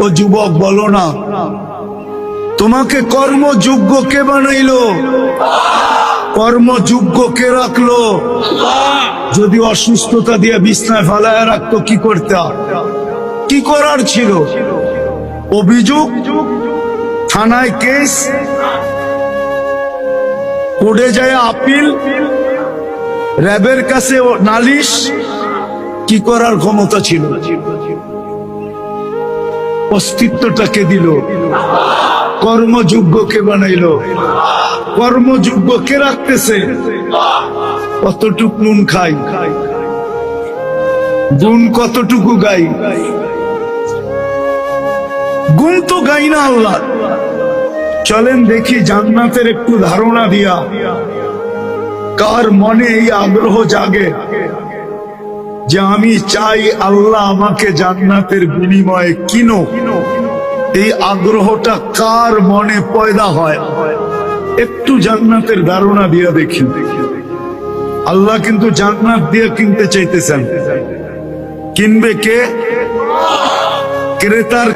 ও যুবক বলো না, তোমাকে কর্মযোগ্য কে বানাইলো? কর্মযোগ্য কে রাখলো? যদি অসুস্থতা দিয়ে বিছনায় ফেলায় রাখতো কি করতে? কি করার ছিল? অভিযোগ, থানায় কেস, কোর্টে যায় আপিল, র্যাবের কাছে নালিশ, কি করার ক্ষমতা ছিল? অস্তিত্বটাকে দিল। কর্মযোগ্যকে বানাইলো। কর্মযোগ্য কে রাখতেছে? কতটুক নুন খাই, গুণ কতটুকু গাই? গুণ তো গাই না আল্লাহ। চলেন দেখি জান্নাতের একটু ধারণা দিয়া কার মনে এই আগ্রহ জাগে যে আমি চাই আল্লাহ আমাকে জান্নাতের বিনিময়ে কিনো। এই আগ্রহটা কার মনে পয়দা হয়? একটু জান্নাতের ধারণা দিয়া দেখি। আল্লাহ কিন্তু জান্নাত দিয়ে কিনতে চাইতেছেন। কিনবে কে? ক্রেতার